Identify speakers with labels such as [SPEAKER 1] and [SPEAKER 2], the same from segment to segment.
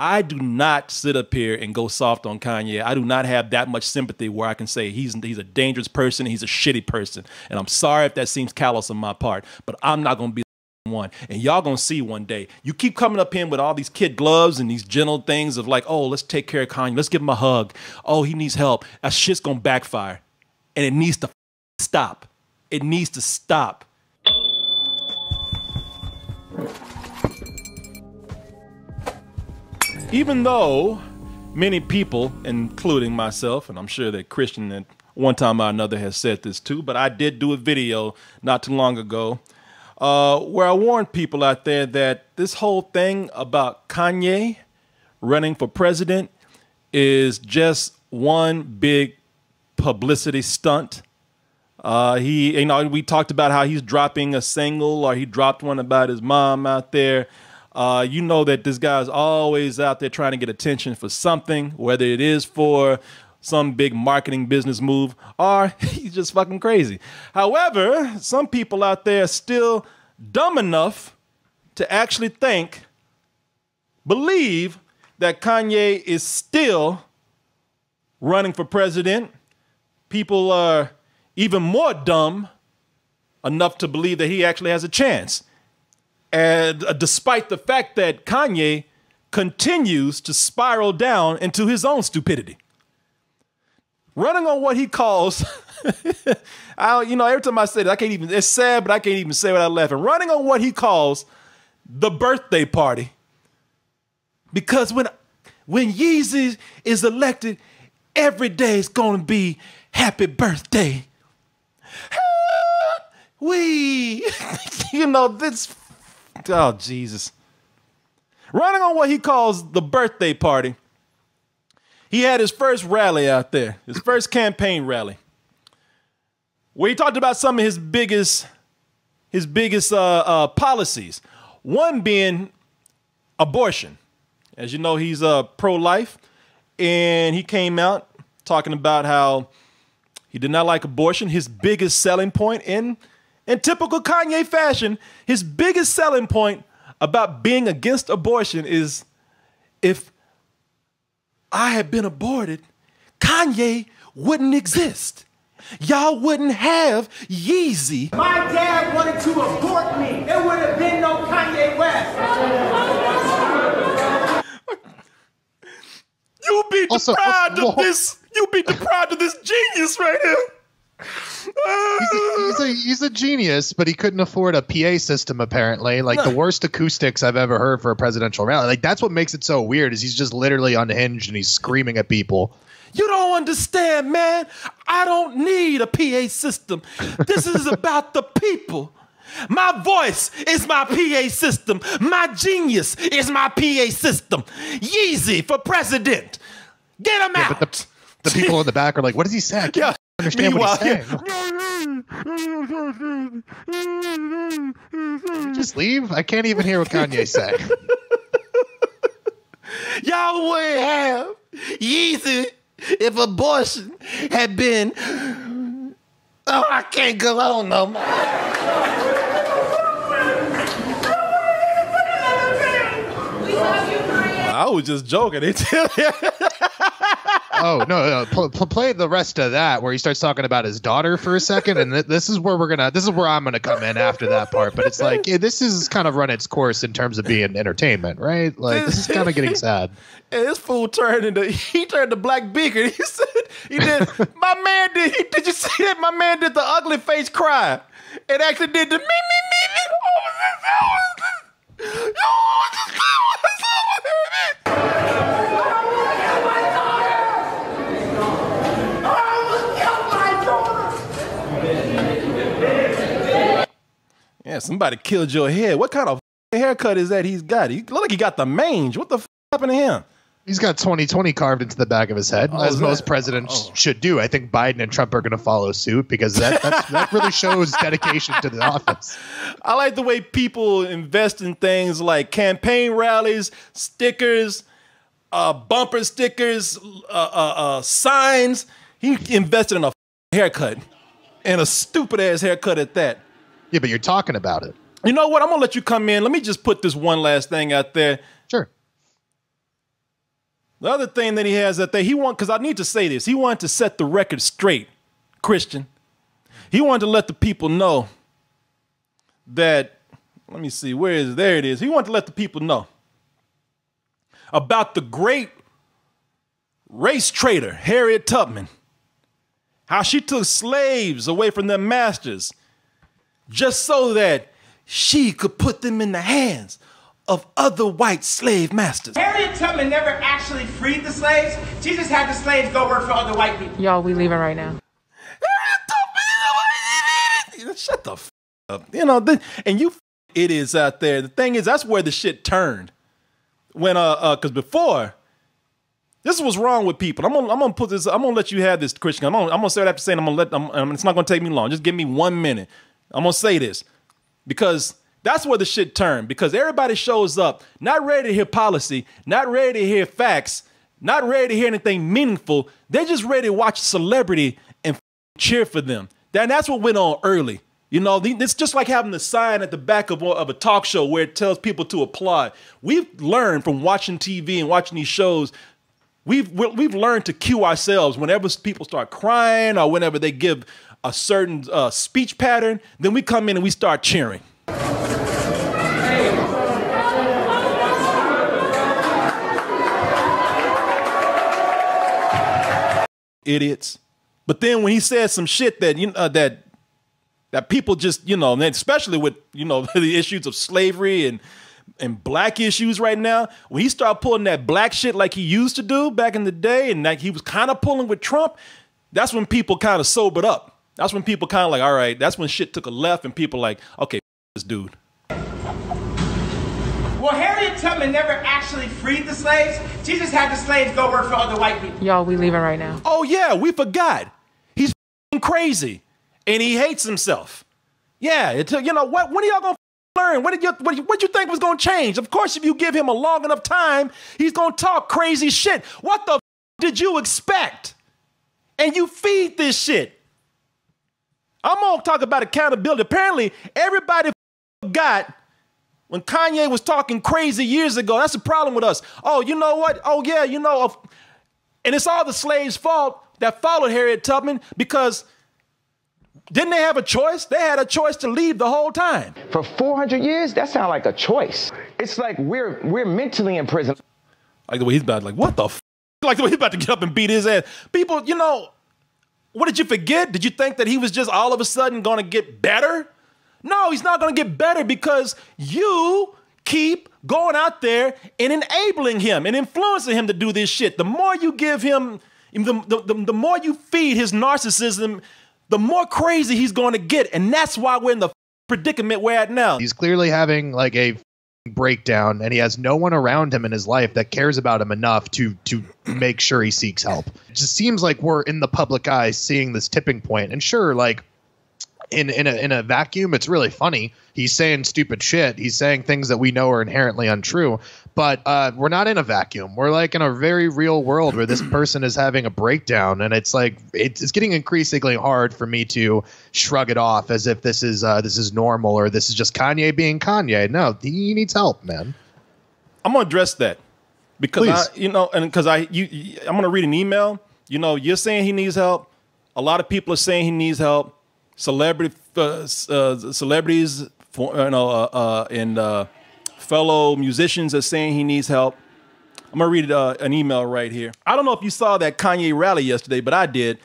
[SPEAKER 1] I do not sit up here and go soft on Kanye. I do not have that much sympathy where I can say he's a dangerous person, he's a shitty person. And I'm sorry if that seems callous on my part, but I'm not going to be the one. And y'all going to see one day. You keep coming up in with all these kid gloves and these gentle things of like, oh, let's take care of Kanye. Let's give him a hug. Oh, he needs help. That shit's going to backfire. And it needs to stop. It needs to stop. Even though many people, including myself, and I'm sure that Christian at one time or another has said this too, but I did do a video not too long ago where I warned people out there that this whole thing about Kanye running for president is just one big publicity stunt. We talked about how he's dropping a single, or he dropped one about his mom out there. You know that this guy's always out there trying to get attention for something, whether it is for some big marketing business move or he's just fucking crazy. However, some people out there are still dumb enough to actually believe that Kanye is still running for president. People are even more dumb enough to believe that he actually has a chance. And despite the fact that Kanye continues to spiral down into his own stupidity. Running on what he calls, every time I say that, it's sad, but I can't even say without laughing. Running on what he calls the birthday party. Because when Yeezy is elected, every day is going to be happy birthday. This... Oh, Jesus. Running on what he calls the birthday party. He had his first rally out there, his first campaign rally, where he talked about some of his biggest policies. One being abortion. As you know, he's pro-life, and he came out talking about how he did not like abortion. His biggest selling point in typical Kanye fashion, his biggest selling point about being against abortion is, if I had been aborted, Kanye wouldn't exist. Y'all wouldn't have Yeezy.
[SPEAKER 2] My dad wanted to abort me. There would have been no Kanye West.
[SPEAKER 1] You'll be deprived of this. You'll be deprived of this genius right here.
[SPEAKER 3] He's a genius, but he couldn't afford a PA system, apparently. Like, the worst acoustics I've ever heard for a presidential rally. Like, that's what makes it so weird, is he's just literally unhinged and he's screaming at people.
[SPEAKER 1] You don't understand, man. I don't need a PA system. This is about the people. My voice is my PA system. My genius is my PA system. Yeezy for president. Get him out.
[SPEAKER 3] But the people in the back are like, what does he say? I can't understand what he's saying. Just leave? I can't even hear what Kanye's saying.
[SPEAKER 1] Y'all would have Yeezy if abortion had been... Oh, I can't go on no more. I was just joking.
[SPEAKER 3] Oh, no. Play the rest of that where he starts talking about his daughter for a second. And this is where I'm going to come in after that part. But it's like, this is kind of run its course in terms of being entertainment, right? Like, this is kind of getting sad.
[SPEAKER 1] And this fool turned to Black Beaker. He said, did you see that? My man did the ugly face cry. It actually did the me. Yeah, somebody killed your head. What kind of haircut is that he's got? He look like he got the mange. What the happened to him?
[SPEAKER 3] He's got 2020 carved into the back of his head, as most presidents should do. I think Biden and Trump are going to follow suit because that really shows dedication to the office.
[SPEAKER 1] I like the way people invest in things like campaign rallies, stickers, bumper stickers, signs. He invested in a haircut, and a stupid-ass haircut at that.
[SPEAKER 3] Yeah, but you're talking about it.
[SPEAKER 1] You know what? I'm going to let you come in. Let me just put this one last thing out there.
[SPEAKER 3] Sure.
[SPEAKER 1] The other thing that he has that he because I need to say this, he wanted to set the record straight, Christian. He wanted to let the people know that, let me see, where is it? There it is. He wanted to let the people know about the great race trader, Harriet Tubman, how she took slaves away from their masters just so that she could put them in the hands of other white slave masters.
[SPEAKER 2] Harriet Tubman never actually freed the slaves. She just had the slaves go work for other white people.
[SPEAKER 4] Y'all, we leaving right now.
[SPEAKER 1] Harriet Tubman, shut the f up. You know, and you idiots out there. The thing is, that's where the shit turned. When because before, this is what's wrong with people. I'm gonna put this. I'm gonna let you have this, Christian. I'm gonna say what I have to say. And it's not gonna take me long. Just give me 1 minute. I'm gonna say this because that's where the shit turned. Because everybody shows up not ready to hear policy, not ready to hear facts, not ready to hear anything meaningful. They're just ready to watch a celebrity and cheer for them. That's what went on early. You know, it's just like having the sign at the back of a talk show where it tells people to applaud. We've learned from watching TV and watching these shows. We've learned to cue ourselves whenever people start crying or whenever they give a certain speech pattern. Then we come in and we start cheering. Idiots. But then when he said some shit that that people just, you know, especially with, you know, the issues of slavery and black issues right now, when he started pulling that black shit like he used to do back in the day, and like he was kind of pulling with Trump, that's when people kind of sobered up. That's when people kind of like, all right, that's when shit took a left and people like, okay, this dude.
[SPEAKER 2] Well, Harriet Tubman never actually freed the slaves. She just had the slaves go work for other white people.
[SPEAKER 4] Y'all, we leaving right now.
[SPEAKER 1] Oh yeah, we forgot. He's crazy. And he hates himself. Yeah, you know what? When are y'all gonna learn? What you think was gonna change? Of course, if you give him a long enough time, he's gonna talk crazy shit. What the did you expect? And you feed this shit. I'm gonna talk about accountability. Apparently, everybody forgot when Kanye was talking crazy years ago. That's the problem with us. Oh, you know what? Oh yeah, you know, and it's all the slaves' fault that followed Harriet Tubman because. Didn't they have a choice? They had a choice to leave the whole time.
[SPEAKER 5] For 400 years, that sounds like a choice. It's like we're mentally in prison.
[SPEAKER 1] Like the way he's about, like, what the f? Like the way he's about to get up and beat his ass. People, you know, what did you forget? Did you think that he was just all of a sudden going to get better? No, he's not going to get better because you keep going out there and enabling him and influencing him to do this shit. The more you give him, the more you feed his narcissism, the more crazy he's going to get. And that's why we're in the predicament we're at now.
[SPEAKER 3] He's clearly having like a breakdown, and he has no one around him in his life that cares about him enough to make sure he seeks help. It just seems like we're in the public eye seeing this tipping point. And sure, like in a vacuum, it's really funny. He's saying stupid shit. He's saying things that we know are inherently untrue. But we're not in a vacuum. We're like in a very real world where this person is having a breakdown, and it's like it's getting increasingly hard for me to shrug it off as if this is normal or this is just Kanye being Kanye. No, he needs help, man.
[SPEAKER 1] I'm gonna address that because I'm gonna read an email. You know, you're saying he needs help. A lot of people are saying he needs help. Celebrities, and fellow musicians are saying he needs help. I'm gonna read an email right here. I don't know if you saw that Kanye rally yesterday, but I did.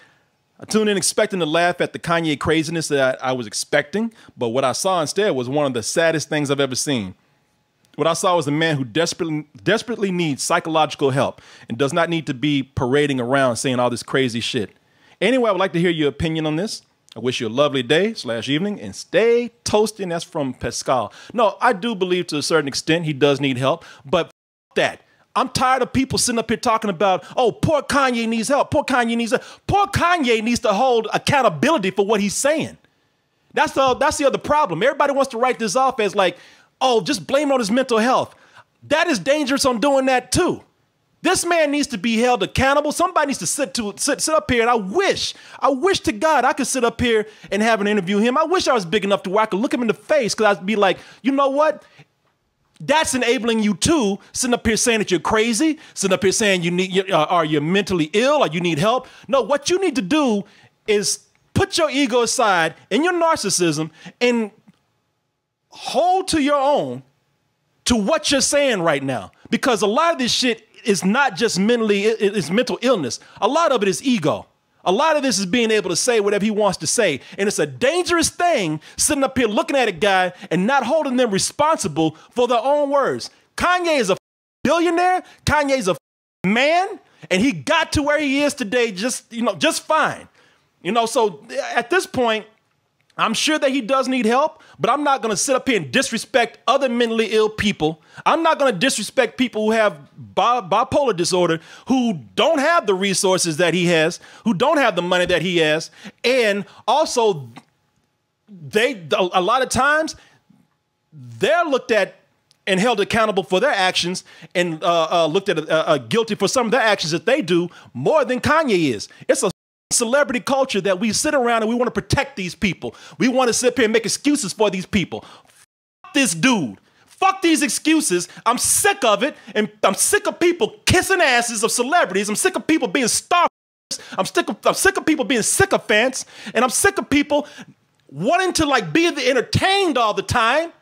[SPEAKER 1] I tuned in expecting to laugh at the Kanye craziness that I was expecting, but what I saw instead was one of the saddest things I've ever seen. What I saw was a man who desperately needs psychological help and does not need to be parading around saying all this crazy shit. Anyway, I would like to hear your opinion on this. I wish you a lovely day/evening and stay toasty. And that's from Pascal. No, I do believe to a certain extent he does need help, but that. I'm tired of people sitting up here talking about, oh, poor Kanye needs help. Poor Kanye needs help. Poor Kanye needs to hold accountability for what he's saying. That's the other problem. Everybody wants to write this off as like, oh, just blame it on his mental health. That is dangerous on doing that too. This man needs to be held accountable. Somebody needs to sit up here. And I wish to God I could sit up here and have an interview with him. I wish I was big enough to where I could look him in the face because I'd be like, you know what? that's enabling you to sitting up here saying that you're crazy, sitting up here saying you're mentally ill or you need help. No, what you need to do is put your ego aside and your narcissism and hold to your own to what you're saying right now. Because a lot of this shit is not just it's mental illness. A lot of it is ego. A lot of this is being able to say whatever he wants to say. And it's a dangerous thing sitting up here looking at a guy and not holding them responsible for their own words. Kanye is a billionaire. Kanye's a man. And he got to where he is today just fine. So at this point, I'm sure that he does need help, but I'm not going to sit up here and disrespect other mentally ill people. I'm not going to disrespect people who have bipolar disorder, who don't have the resources that he has, who don't have the money that he has. And also, a lot of times, they're looked at and held accountable for their actions and looked at guilty for some of their actions that they do more than Kanye is. It's a celebrity culture that we sit around and we want to protect these people. We want to sit up here and make excuses for these people. Fuck this dude. Fuck these excuses. I'm sick of it. And I'm sick of people kissing asses of celebrities. I'm sick of people being star. I'm sick of people being sycophants. And I'm sick of people wanting to be entertained all the time,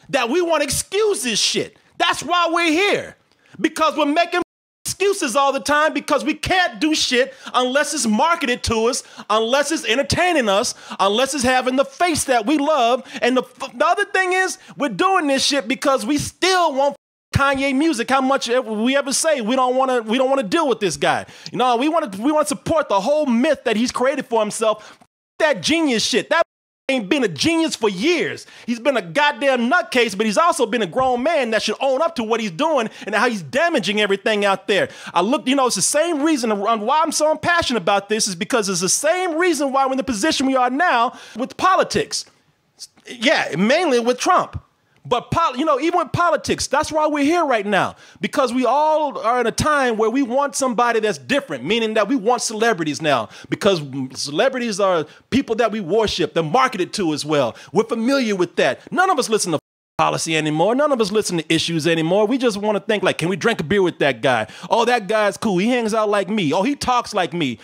[SPEAKER 1] that we want to excuse this shit. That's why we're here. Because we're making excuses all the time, because we can't do shit unless it's marketed to us, unless it's entertaining us, unless it's having the face that we love. And the other thing is, we're doing this shit because we still want Kanye music. How much we ever say we don't want to deal with this guy. We want to support the whole myth that he's created for himself. That genius shit. That ain't been a genius for years. He's been a goddamn nutcase, but he's also been a grown man that should own up to what he's doing and how he's damaging everything out there. It's the same reason why I'm so passionate about this, is because it's the same reason why we're in the position we are now with politics. Yeah, mainly with Trump. But, even with politics, that's why we're here right now. Because we all are in a time where we want somebody that's different, meaning that we want celebrities now. Because celebrities are people that we worship, they're marketed to as well. We're familiar with that. None of us listen to policy anymore. None of us listen to issues anymore. We just want to think can we drink a beer with that guy? Oh, that guy's cool. He hangs out like me. Oh, he talks like me.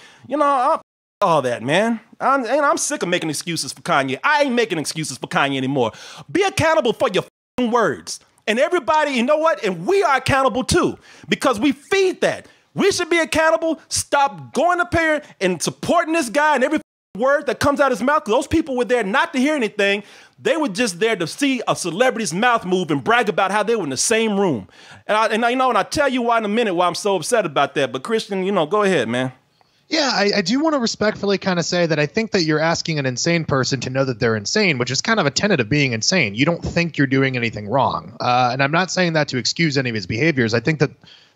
[SPEAKER 1] All that, man. I'm sick of making excuses for Kanye. I ain't making excuses for Kanye anymore. Be accountable for your words. And everybody, you know what? And we are accountable too, because we feed that. We should be accountable. Stop going up here and supporting this guy and every word that comes out of his mouth. Those people were there not to hear anything. They were just there to see a celebrity's mouth move and brag about how they were in the same room. And I'll tell you why in a minute why I'm so upset about that. But Christian, go ahead, man.
[SPEAKER 3] Yeah, I do want to respectfully kind of say that I think that you're asking an insane person to know that they're insane, which is kind of a tenet of being insane. You don't think you're doing anything wrong. And I'm not saying that to excuse any of his behaviors. I think that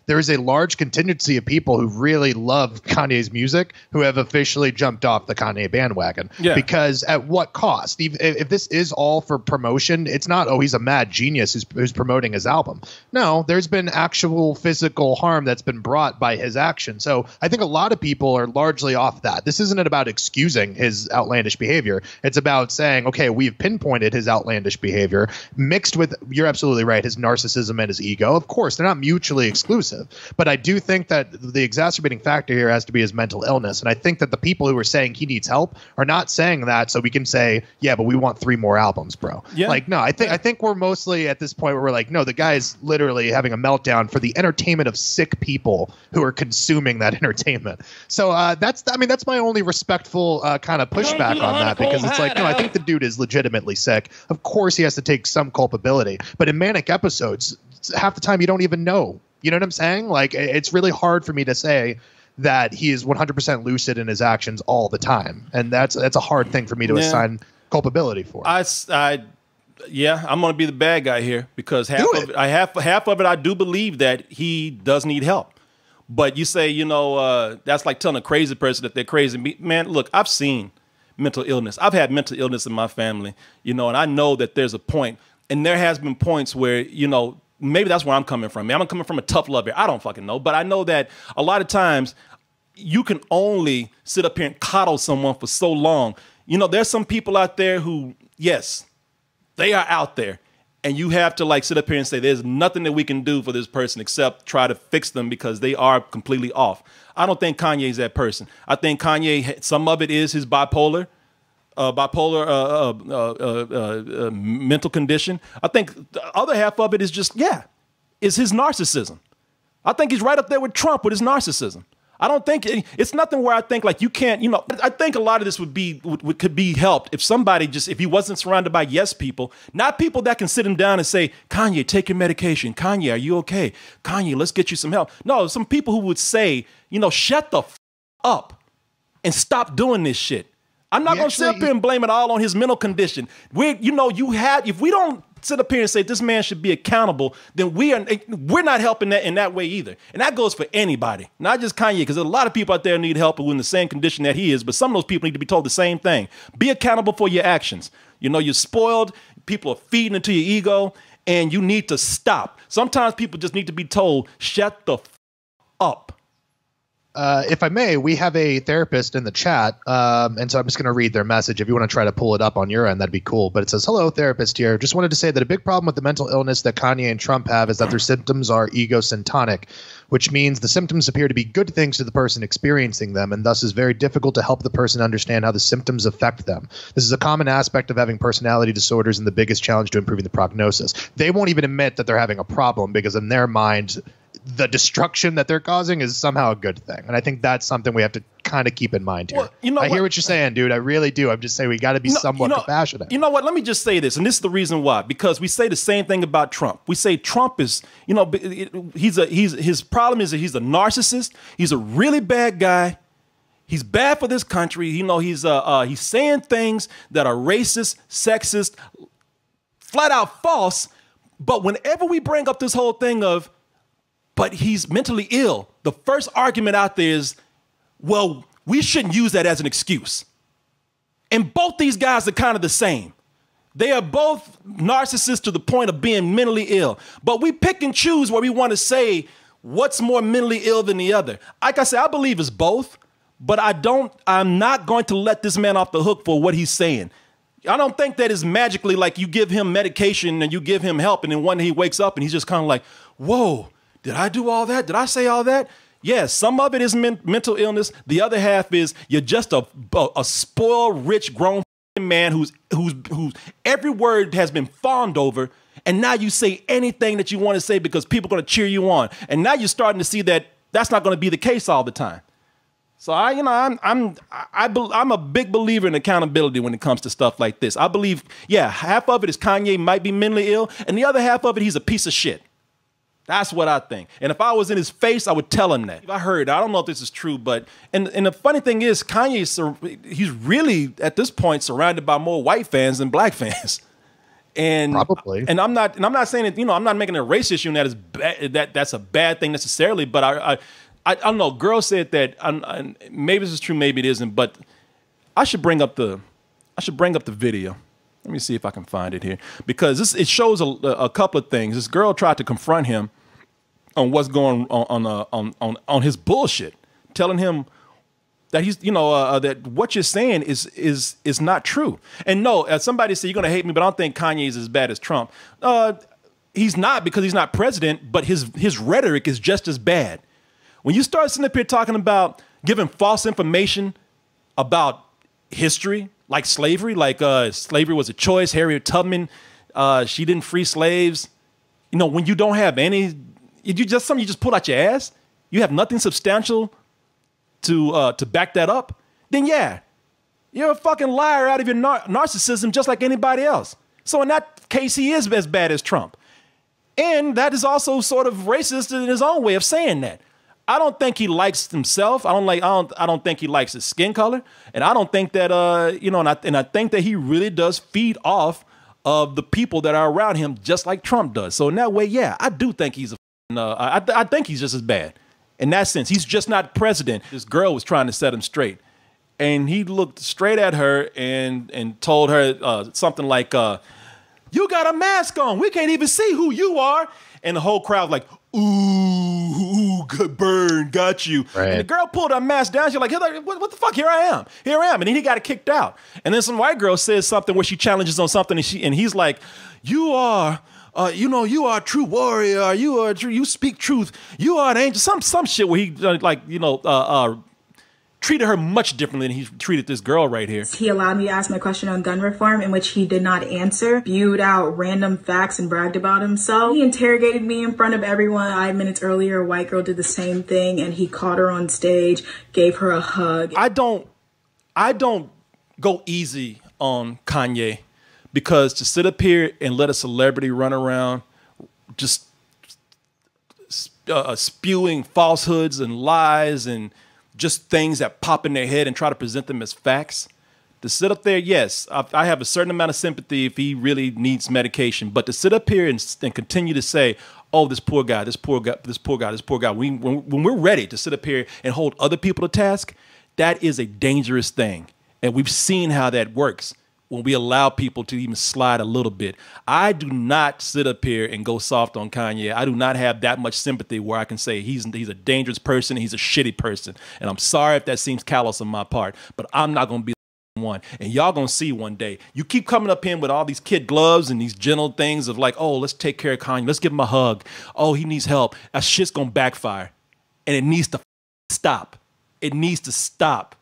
[SPEAKER 3] there is a large contingency of people who really love Kanye's music who have officially jumped off the Kanye bandwagon. Yeah. Because at what cost? If this is all for promotion, it's not, he's a mad genius who's promoting his album. No, there's been actual physical harm that's been brought by his action. So I think a lot of people are largely off that. This isn't about excusing his outlandish behavior. It's about saying, okay, we've pinpointed his outlandish behavior mixed with, you're absolutely right, his narcissism and his ego. Of course, they're not mutually exclusive. But I do think that the exacerbating factor here has to be his mental illness. And I think that the people who are saying he needs help are not saying that so we can say, yeah, but we want 3 more albums, bro. Yeah. No, I think we're mostly at this point where we're like, no, the guy's literally having a meltdown for the entertainment of sick people who are consuming that entertainment. So that's my only respectful kind of pushback on that, because it's like, no, I think the dude is legitimately sick. Of course he has to take some culpability, but in manic episodes, half the time you don't even know. You know what I'm saying? It's really hard for me to say that he is 100% lucid in his actions all the time. And that's a hard thing for me to assign culpability for.
[SPEAKER 1] I'm going to be the bad guy here, because half of it I do believe that he does need help. But you say, that's like telling a crazy person that they're crazy. Man, look, I've seen mental illness. I've had mental illness in my family, and I know that there's a point, and there has been points where, maybe that's where I'm coming from. I'm coming from a tough love here. I don't fucking know. But I know that a lot of times you can only sit up here and coddle someone for so long. There's some people out there who, yes, they are out there. and you have to like sit up here and say there's nothing that we can do for this person except try to fix them because they are completely off. I don't think Kanye's that person. I think Kanye, some of it is his bipolar mental condition. I think the other half of it is just, is his narcissism. I think he's right up there with Trump with his narcissism. I don't think it's nothing where I think like you can't, I think a lot of this could be helped if somebody if he wasn't surrounded by yes people, not people that can sit him down and say, Kanye, take your medication. Kanye, are you okay? Kanye, let's get you some help. No, some people who would say, shut the up and stop doing this shit. I'm not going to sit up here and blame it all on his mental condition. If we don't sit up here and say this man should be accountable, then we're not helping that in that way either. And that goes for anybody, not just Kanye, because there's a lot of people out there who need help who are in the same condition that he is, but some of those people need to be told the same thing. Be accountable for your actions. You're spoiled, people are feeding into your ego, and you need to stop. Sometimes people just need to be told, shut the up.
[SPEAKER 3] If I may, we have a therapist in the chat, and so I'm just going to read their message. If you want to try to pull it up on your end, that'd be cool. But it says, hello, therapist here. Just wanted to say that a big problem with the mental illness that Kanye and Trump have is that their symptoms are egocentric, which means the symptoms appear to be good things to the person experiencing them, and thus is very difficult to help the person understand how the symptoms affect them. This is a common aspect of having personality disorders and the biggest challenge to improving the prognosis. They won't even admit that they're having a problem because in their mind, the destruction that they're causing is somehow a good thing. And I think that's something we have to kind of keep in mind here. Well, I hear what you're saying, dude. I really do. I'm just saying we got to be somewhat compassionate. You
[SPEAKER 1] know what? Let me just say this. And this is the reason why. Because we say the same thing about Trump. We say Trump is, his problem is that he's a narcissist. He's a really bad guy. He's bad for this country. He's saying things that are racist, sexist, flat out false. But whenever we bring up this whole thing of, but he's mentally ill, the first argument out there is, well, we shouldn't use that as an excuse. And both these guys are kind of the same. They are both narcissists to the point of being mentally ill. But we pick and choose where we want to say what's more mentally ill than the other. Like I said, I believe it's both, but I'm not going to let this man off the hook for what he's saying. I don't think that is magically like you give him medication and you give him help, and then one day he wakes up and he's just kind of like, whoa, did I do all that? Did I say all that? Yes, some of it is mental illness. The other half is you're just a spoiled, rich, grown man whose every word has been fawned over, and now you say anything that you want to say because people are going to cheer you on. And now you're starting to see that that's not going to be the case all the time. So I'm a big believer in accountability when it comes to stuff like this. I believe, half of it is Kanye might be mentally ill, and the other half of it, he's a piece of shit. That's what I think. And if I was in his face, I would tell him that. I don't know if this is true, but and the funny thing is, he's really at this point surrounded by more white fans than black fans. And probably. And I'm not saying that, I'm not making a race issue and that is bad, that's a bad thing necessarily, but I don't know. Girl said that maybe this is true, maybe it isn't, but I should bring up the video. Let me see if I can find it here, because it shows a couple of things. This girl tried to confront him on what's going on his bullshit, telling him that he's that what you're saying is not true. And no, as somebody said, you're gonna hate me, but I don't think Kanye is as bad as Trump. He's not, because he's not president, but his rhetoric is just as bad. When you start sitting up here talking about giving false information about history, like slavery, slavery was a choice. Harriet Tubman, she didn't free slaves. When you don't have any, you just pull out your ass. You have nothing substantial to back that up. Then you're a fucking liar out of your narcissism, just like anybody else. So in that case, he is as bad as Trump, and that is also sort of racist in his own way of saying that. I don't think he likes himself. I don't think he likes his skin color, and I don't think that and I think that he really does feed off of the people that are around him, just like Trump does. So in that way, I do think he's I think he's just as bad. In that sense, he's just not president. This girl was trying to set him straight, and he looked straight at her and told her something like, "You got a mask on. We can't even see who you are." And the whole crowd like, ooh, good burn, got you. Right. And the girl pulled her mask down. She's like, what the fuck? Here I am. And then he got kicked out. And then some white girl says something where she challenges on something, and he's like, you are you know, you are a true warrior. You speak truth. You are an angel. Some shit where he treated her much differently than he treated this girl right here.
[SPEAKER 6] He allowed me to ask my question on gun reform, in which he did not answer, spewed out random facts and bragged about himself. He interrogated me in front of everyone. 5 minutes earlier, a white girl did the same thing, and he caught her on stage, gave her a hug.
[SPEAKER 1] I don't go easy on Kanye, because to sit up here and let a celebrity run around just spewing falsehoods and lies and just things that pop in their head and try to present them as facts. To sit up there, yes, I have a certain amount of sympathy if he really needs medication. But to sit up here and continue to say, oh, this poor guy, this poor guy, this poor guy, this poor guy, when we're ready to sit up here and hold other people to task, that is a dangerous thing. And we've seen how that works when we allow people to even slide a little bit. I do not sit up here and go soft on Kanye. I do not have that much sympathy where I can say he's a dangerous person, he's a shitty person. And I'm sorry if that seems callous on my part, but I'm not going to be the one. And y'all going to see one day. You keep coming up in with all these kid gloves and these gentle things of like, oh, let's take care of Kanye. Let's give him a hug. Oh, he needs help. That shit's going to backfire. And it needs to stop. It needs to stop.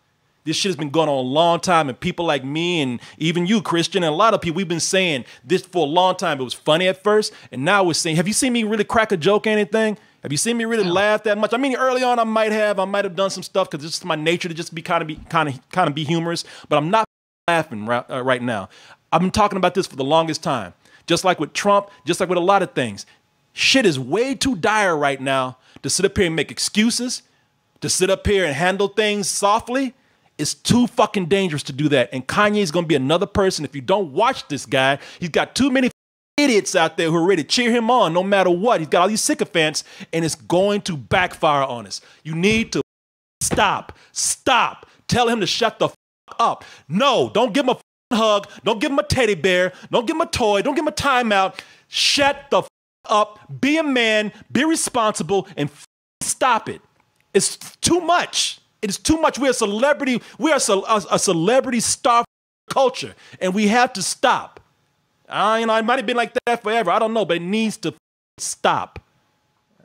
[SPEAKER 1] This shit has been going on a long time, and people like me and even you, Christian, and a lot of people, we've been saying this for a long time. It was funny at first, and now we're saying, have you seen me really crack a joke or anything? Have you seen me really laugh that much? I mean, early on, I might have done some stuff because it's my nature to just be kind of be humorous, but I'm not laughing right now. I've been talking about this for the longest time. Just like with Trump, just like with a lot of things. Shit is way too dire right now to sit up here and make excuses, to sit up here and handle things softly. It's too fucking dangerous to do that. And Kanye is going to be another person. If you don't watch this guy, he's got too many idiots out there who are ready to cheer him on no matter what. He's got all these sycophants, and it's going to backfire on us. You need to stop. Tell him to shut the fuck up. No, don't give him a hug. Don't give him a teddy bear. Don't give him a toy. Don't give him a timeout. Shut the fuck up. Be a man. Be responsible, and stop it. It's too much. It is too much. We're a celebrity. We are a celebrity star culture, and we have to stop. It might have been like that forever. I don't know, but it needs to stop.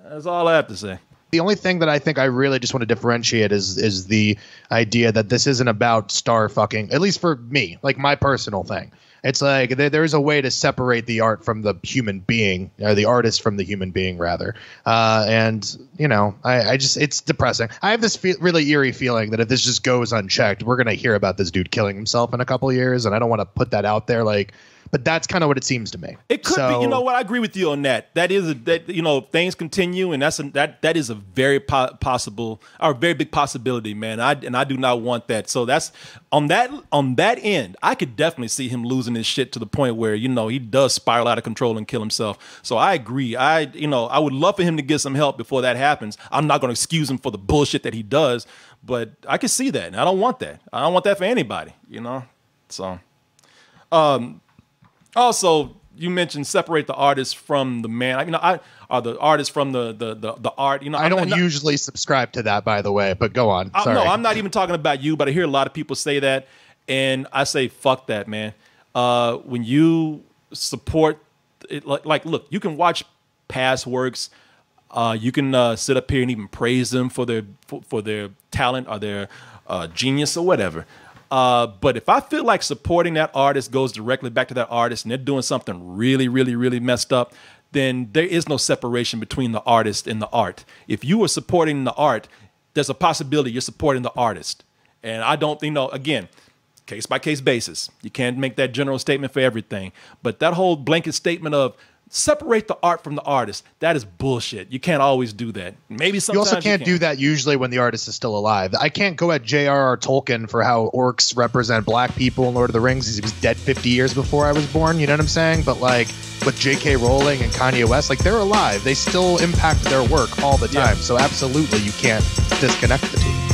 [SPEAKER 1] That's all I have to say.
[SPEAKER 3] The only thing that I think I really just want to differentiate is the idea that this isn't about star fucking, at least for me, like my personal thing. It's like there's a way to separate the art from the human being, or the artist from the human being, rather. And, you know, I just, it's depressing. I have this really eerie feeling that if this just goes unchecked, we're going to hear about this dude killing himself in a couple of years. And I don't want to put that out there, like, but that's kind of what it seems to me.
[SPEAKER 1] It could be. You know what? I agree with you on that. That is you know, things continue, and that is a very possible, or a very big possibility, man. I do not want that. So that's on that end. I could definitely see him losing his shit to the point where, you know, he does spiral out of control and kill himself. So I agree. I would love for him to get some help before that happens. I'm not going to excuse him for the bullshit that he does, but I can see that, and I don't want that. I don't want that for anybody. You know, so. Also, you mentioned separate the artist from the man. The artist from the art. You know,
[SPEAKER 3] I don't usually subscribe to that, by the way. But go on. Sorry.
[SPEAKER 1] No, I'm not even talking about you, but I hear a lot of people say that, and I say fuck that, man. When you support it, like, look, you can watch past works. You can sit up here and even praise them for their talent or their genius or whatever. But if I feel like supporting that artist goes directly back to that artist and they're doing something really, really, really messed up, then there is no separation between the artist and the art. If you are supporting the art, there's a possibility you're supporting the artist. And I don't, again, case by case basis. You can't make that general statement for everything. But that whole blanket statement of separate the art from the artist, that is bullshit. You can't always do that. Maybe sometimes
[SPEAKER 3] you also can't do that usually when the artist is still alive. I can't go at J.R.R. Tolkien for how orcs represent black people in Lord of the Rings. He was dead 50 years before I was born. You know what I'm saying? But like with J.K. Rowling and Kanye West, like they're alive. They still impact their work all the time. Yeah. So absolutely you can't disconnect the two.